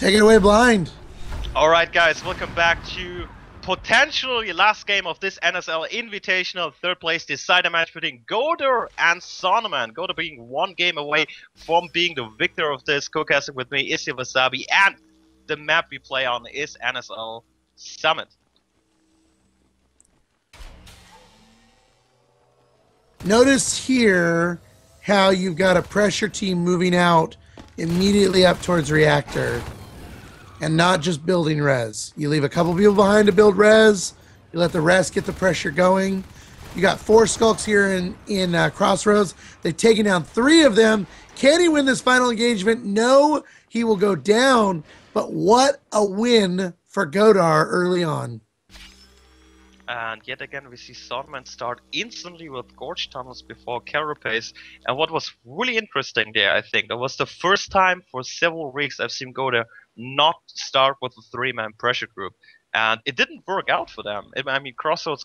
Take it away, Blind. Alright guys, welcome back to potentially last game of this NSL Invitational. Third place decider match between Godar and Saunamen. Godar being one game away from being the victor of this. Co-casting with me is Wasabi, and the map we play on is NSL Summit. Notice here how you've got a pressure team moving out immediately up towards reactor and not just building res. You leave a couple people behind to build res, you let the rest get the pressure going. You got 4 skulks here in Crossroads. They've taken down 3 of them. Can he win this final engagement? No, he will go down, but what a win for Godar early on. And yet again we see Saunamen start instantly with Gorge Tunnels before Carapace. And what was really interesting there, I think, that was the first time for several weeks I've seen Godar not start with a 3-man pressure group. And it didn't work out for them. I mean, Crossroads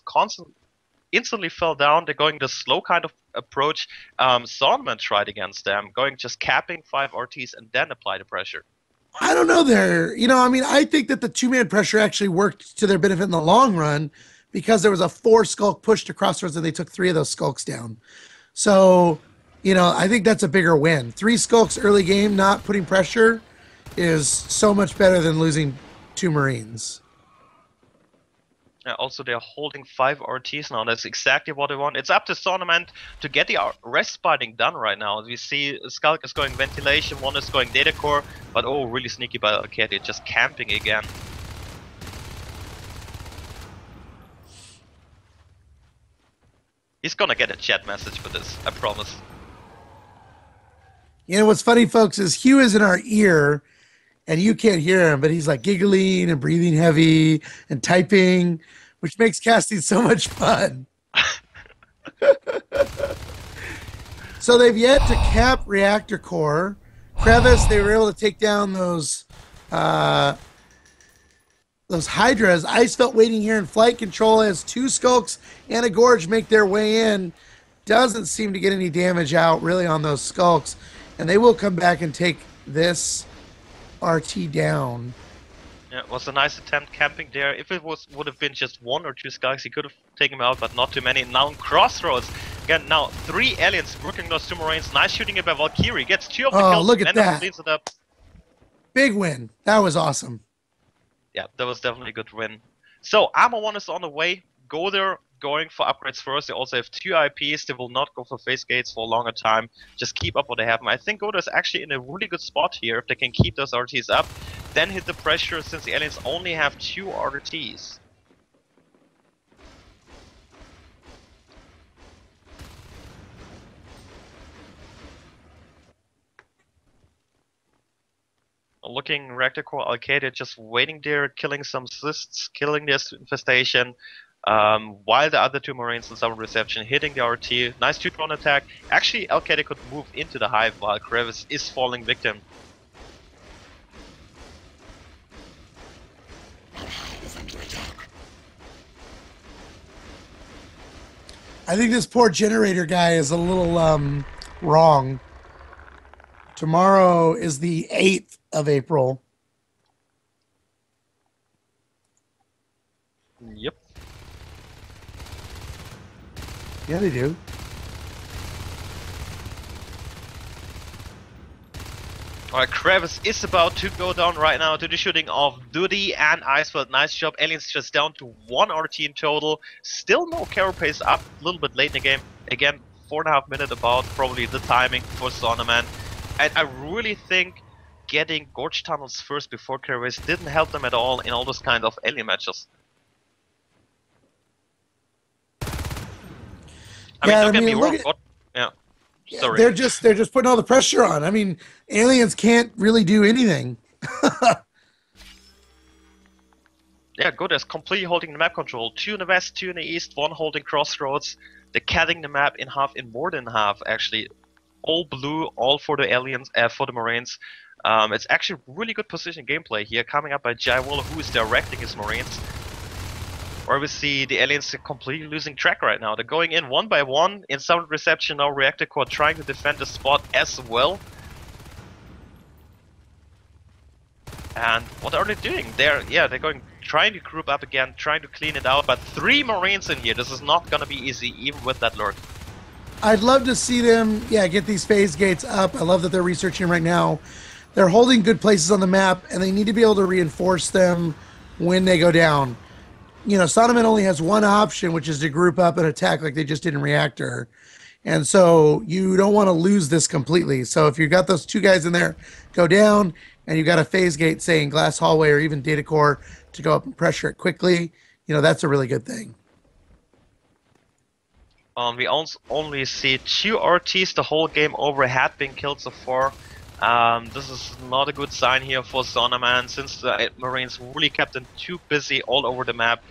instantly fell down. They're going the slow kind of approach. Saunamen tried against them, going just capping 5 RTs and then apply the pressure. I don't know there. You know, I mean, I think that the 2-man pressure actually worked to their benefit in the long run, because there was a 4 skulk push to Crossroads and they took 3 of those skulks down. So, you know, I think that's a bigger win. 3 skulks early game, not putting pressure, is so much better than losing 2 Marines. Yeah, also they're holding 5 RTs now. That's exactly what they want. It's up to Saunamen to get the rest spotting done right now. We see Skulk is going ventilation, 1 is going data core, but oh, really sneaky by Arcadia, just camping again. He's gonna get a chat message for this, I promise. You know what's funny, folks, is Hugh is in our ear, and you can't hear him, but he's like giggling and breathing heavy and typing, which makes casting so much fun. So they've yet to cap reactor core. Crevice, they were able to take down those Hydras. Icefelt waiting here in flight control as 2 skulks and a Gorge make their way in. Doesn't seem to get any damage out really on those skulks. And they will come back and take this RT down. Yeah, it was a nice attempt camping there. If it would have been just 1 or 2 skulks, he could have taken him out, but not too many. Now in Crossroads, again, now 3 aliens working those 2 Marines. Nice shooting it by Valkyrie. Gets 2 of the kills. Oh, look at that. Cleans it up. Big win. That was awesome. Yeah, that was definitely a good win. So, Armor 1 is on the way. Godar going for upgrades first. They also have 2 IPs. They will not go for face gates for a longer time. Just keep up what they have. And I think Godar is actually in a really good spot here. If they can keep those RTs up, then hit the pressure, since the aliens only have 2 RTs. Looking reactor core Arcadia just waiting there, killing some cysts, killing this infestation, while the other 2 Marines in summer reception hitting the RT. Nice 2-drone attack. Actually, Arcadia could move into the hive while Crevice is falling victim. I think this poor generator guy is a little wrong. Tomorrow is the 8th of April. Yep. Yeah, they do. Alright, Crevice is about to go down right now to the shooting of Duty and Icefeld. Nice job. Aliens just down to 1 RT in total. Still no Carapace up. A little bit late in the game. Again, 4.5 minutes about probably the timing for Saunamen. And I really think getting Gorge Tunnels first before Carapace didn't help them at all in all those kind of alien matches. Don't get me wrong. Sorry. They're just putting all the pressure on. I mean, aliens can't really do anything. Yeah, Godar's completely holding the map control. 2 in the west, 2 in the east, 1 holding Crossroads. They're cutting the map in half, in more than half actually. All blue, all for the aliens, for the Marines. It's actually really good position gameplay here, coming up by Jaiwall, who is directing his Marines. Or we see the aliens completely losing track right now. They're going in 1 by 1 in sound reception now. Reactor core trying to defend the spot as well. And what are they doing? They're going, trying to group up again, trying to clean it out, but 3 Marines in here. This is not gonna be easy, even with that lurk. I'd love to see them, get these phase gates up. I love that they're researching right now. They're holding good places on the map, and they need to be able to reinforce them when they go down. Saunamen only has one option, which is to group up and attack like they just did in Reactor. And so you don't want to lose this completely. So if you've got those 2 guys in there go down, and you've got a phase gate, say, in Glass Hallway or even Data Core to go up and pressure it quickly, that's a really good thing. We only see 2 RTs the whole game over, had been killed so far. This is not a good sign here for Saunamen, since the Marines really kept them too busy all over the map.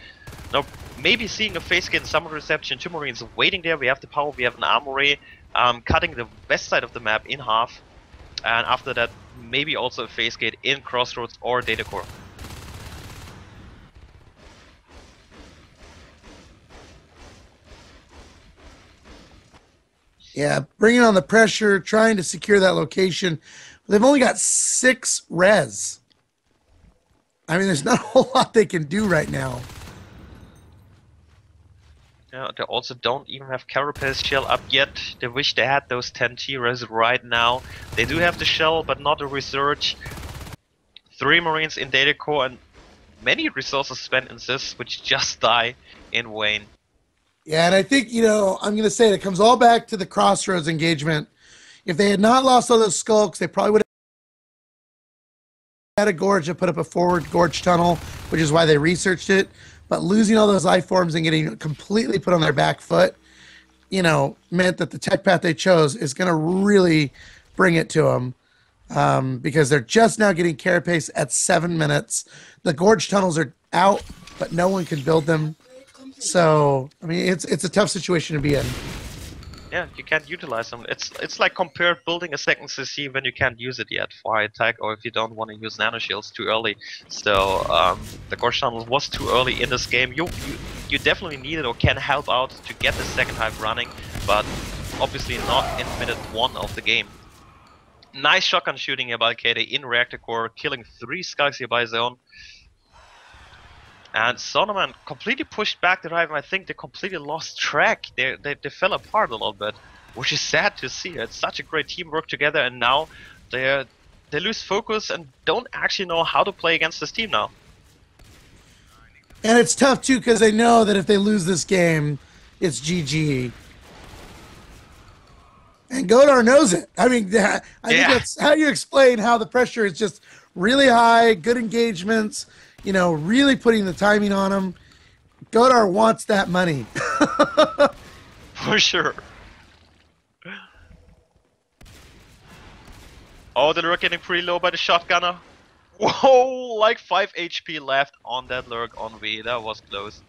Now, maybe seeing a phase gate in Summer Reception, 2 Marines waiting there, we have the power, we have an armory, cutting the west side of the map in half. And after that, maybe also a phase gate in Crossroads or Data Core. Yeah, bringing on the pressure, trying to secure that location. They've only got 6 res. I mean, there's not a whole lot they can do right now. Yeah, they also don't even have Carapace shell up yet. They wish they had those 10 T-res right now. They do have the shell, but not the research. 3 Marines in Data Core and many resources spent in this, which just die in vain. Yeah, and I think, I'm going to say it comes all back to the Crossroads engagement. If they had not lost all those skulks, they probably would have had a gorge and put up a forward gorge tunnel, which is why they researched it. But losing all those life forms and getting completely put on their back foot, meant that the tech path they chose is going to really bring it to them, because they're just now getting carapace at 7 minutes. The gorge tunnels are out, but no one can build them. So, I mean, it's a tough situation to be in. Yeah, you can't utilize them. It's like compared building a second CC when you can't use it yet for high attack, or if you don't want to use nano shields too early. So the gorge tunnel was too early in this game. You definitely need it or can help out to get the second hive running, but obviously not in minute 1 of the game. Nice shotgun shooting here by KD in Reactor Core, killing 3 skulks here by his own. And Saunamen completely pushed back the drive, and I think they completely lost track. They fell apart a little bit, which is sad to see. It's such a great teamwork together, and now they lose focus and don't actually know how to play against this team now. And it's tough too, because they know that if they lose this game, it's GG. And Godar knows it. I mean, I think that's how you explain how the pressure is just really high, good engagements, really putting the timing on them. Godar wants that money. For sure. Oh, the lurk getting pretty low by the shotgunner. Whoa, like 5 HP left on that lurk on V. That was close.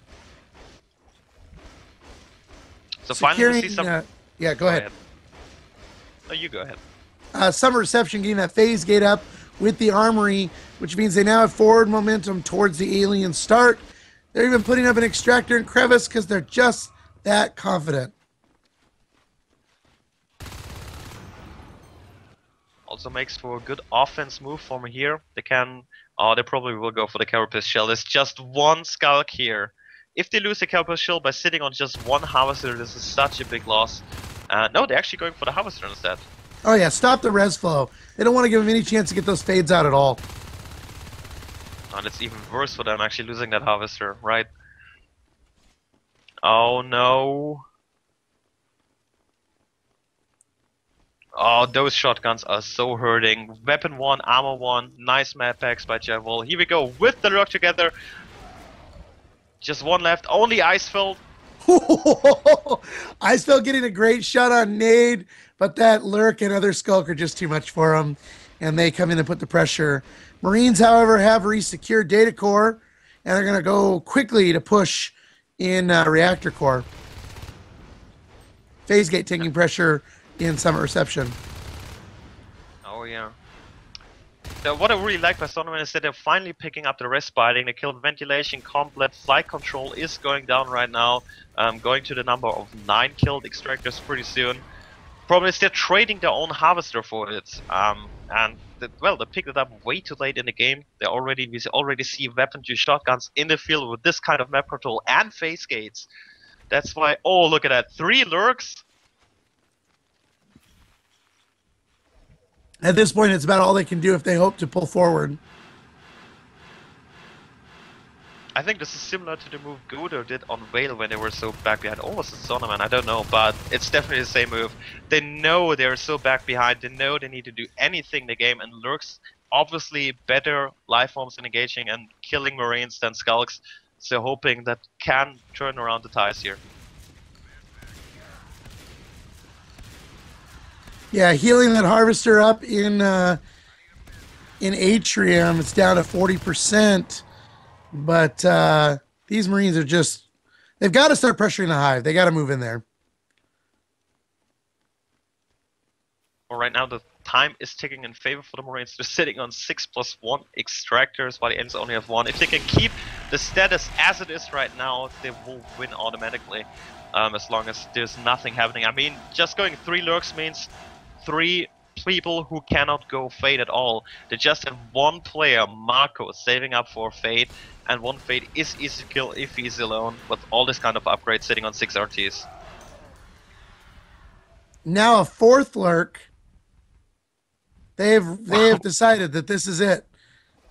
So finally we see some... yeah, go ahead. No, you go ahead. Summer Reception getting that phase gate up with the armory, which means they now have forward momentum towards the alien start. They're even putting up an extractor in crevice because they're just that confident. Also makes for a good offense move from here. They probably will go for the Carapace shell. There's just 1 skulk here. If they lose the Carapace shell by sitting on just 1 harvester, this is such a big loss. No, they're actually going for the harvester instead. Oh yeah, stop the res flow. They don't want to give them any chance to get those fades out at all. And it's even worse for them actually losing that harvester, right? Oh no. Oh, those shotguns are so hurting. Weapon 1, armor 1, nice map packs by Javol. Here we go with the lurk together. Just 1 left, only Icefeld. Icefeld getting a great shot on nade, but that lurk and other skulk are just too much for him, and they come in and put the pressure. Marines, however, have re-secured Data Core, and they're going to go quickly to push in Reactor Core. Phase Gate taking pressure in Summit Reception. Oh yeah. So what I really like by Saunamen is that they're finally picking up the respiting. They killed ventilation, complete flight control is going down right now. Going to the number of 9 killed extractors pretty soon. Problem is they're trading their own harvester for it. Well, they picked it up way too late in the game. We already see weapon to shotguns in the field with this kind of map control and phase gates. That's why. Oh, look at that! 3 lurks. At this point, it's about all they can do if they hope to pull forward. I think this is similar to the move Godar did on Whale when they were so back behind. Or was it Saunamen? I don't know, but it's definitely the same move. They know they're so back behind, they know they need to do anything in the game, and Lurks obviously better life forms in engaging and killing Marines than Skulks, so hoping that can turn around the ties here. Yeah, healing that harvester up in Atrium, it's down to 40%. But these Marines are just, they've got to start pressuring the hive. They got to move in there. Well, right now the time is ticking in favor for the Marines. They're sitting on 6+1 extractors while the Ents only have 1. If they can keep the status as it is right now, they will win automatically. As long as there's nothing happening. I mean, just going 3 lurks means 3 people who cannot go Fade at all. They just have 1 player, Marco, saving up for Fade, and 1 Fade is easy to kill if he's alone, with all this kind of upgrades sitting on 6 RTs. Now a 4th lurk. They have decided that this is it.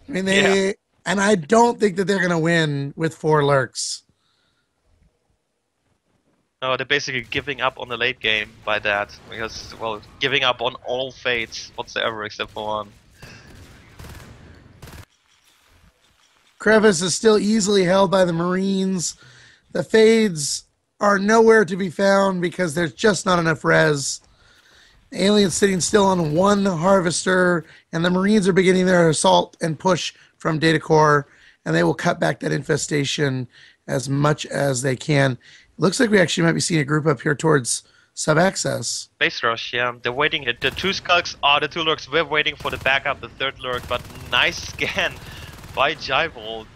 I mean, and I don't think that they're going to win with 4 lurks. No, they're basically giving up on the late game by that, because, well, giving up on all Fates whatsoever except for 1. Crevice is still easily held by the Marines. The Fades are nowhere to be found because there's just not enough res. The Alien's sitting still on 1 harvester, and the Marines are beginning their assault and push from data core, and they will cut back that infestation as much as they can. Looks like we actually might be seeing a group up here towards sub-access. Base rush, yeah. They're waiting. The 2 skulks are the 2 lurks. We're waiting for the backup, the 3rd lurk, but nice scan by Jivold.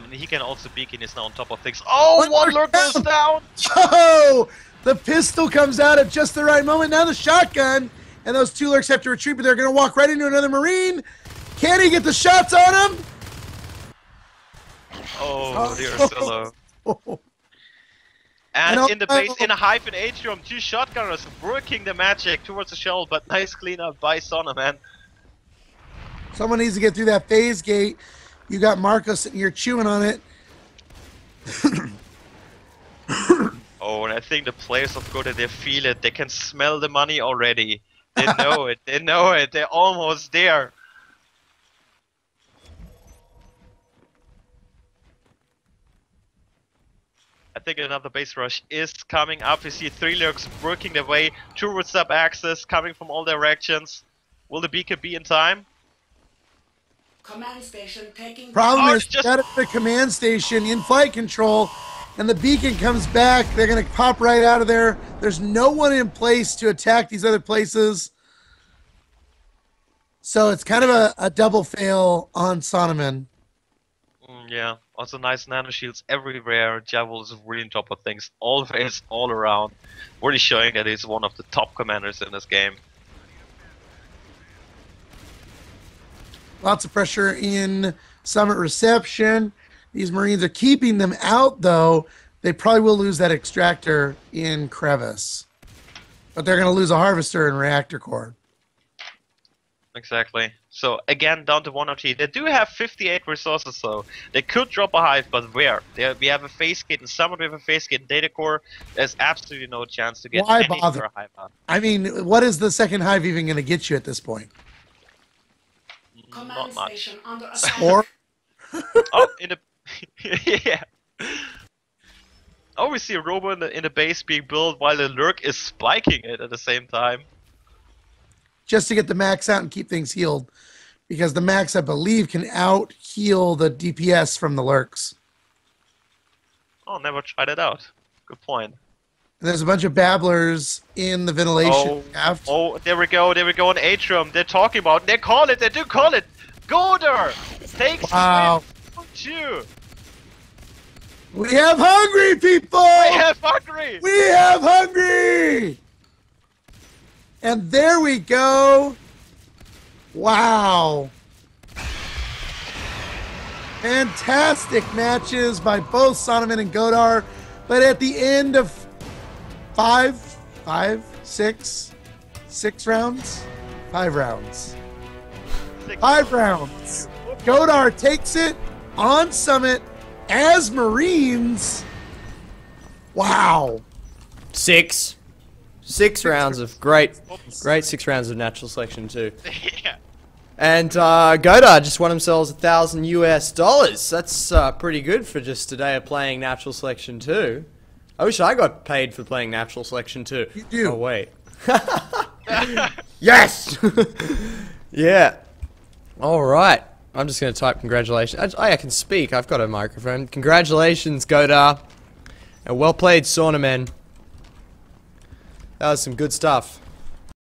He can also beacon, is now on top of things. Oh, 1 lurk goes down! Oh! The pistol comes out at just the right moment. Now the shotgun, and those 2 lurks have to retreat, but they're going to walk right into another Marine. Can he get the shots on him? Oh, they're so low. And in the base, in a hive in Atrium, 2 shotgunners working the magic towards the shell, but nice cleanup by Saunamen. Someone needs to get through that phase gate. You got Marco sitting here chewing on it. Oh, and I think the players of Godar, they feel it. They can smell the money already. They know it. They know it. They're almost there. I think another base rush is coming up. We see 3 lurks working their way towards sub-access, coming from all directions. Will the beacon be in time? Command station taking. Problem is, just got the command station in flight control, and the beacon comes back. They're going to pop right out of there. There's no one in place to attack these other places. So it's kind of a double fail on Saunamen. Yeah, also nice nano shields everywhere. Javel is really on top of things, always, all around. Really showing that he's one of the top commanders in this game. Lots of pressure in Summit Reception. These Marines are keeping them out, though. They probably will lose that extractor in Crevice. But they're going to lose a harvester and reactor core. Exactly. So again, down to 1 RT. They do have 58 resources, so they could drop a hive, but where? We have a phase gate in Summit, we have a phase gate in Data Core. There's absolutely no chance to get Why any bother? hive up. I mean, what is the second hive even going to get you at this point? Not much. Or Oh, in the yeah. Oh, we see a robo in the base being built while the lurk is spiking it at the same time. just to get the max out and keep things healed. Because the max, I believe, can out-heal the DPS from the lurks. Oh, never tried it out. Good point. And there's a bunch of babblers in the ventilation shaft. Oh, there we go on Atrium. They're talking about, they call it, they do call it. Godar takes Wow. two. We have hungry people! We have hungry! We have hungry! And there we go. Wow. Fantastic matches by both Saunamen and Godar. But at the end of six rounds? 5 rounds. 5 rounds. Godar takes it on Summit as Marines. Wow. 6 rounds of great 6 rounds of natural selection too. Yeah. And Godar just won themselves $1,000 US. That's pretty good for just a day of playing natural selection 2. I wish I got paid for playing natural selection 2. You do. Oh wait. Yes. Yeah. All right. I'm just gonna type congratulations. I can speak. I've got a microphone. Congratulations, Godar. And well played, Saunamen. That was some good stuff.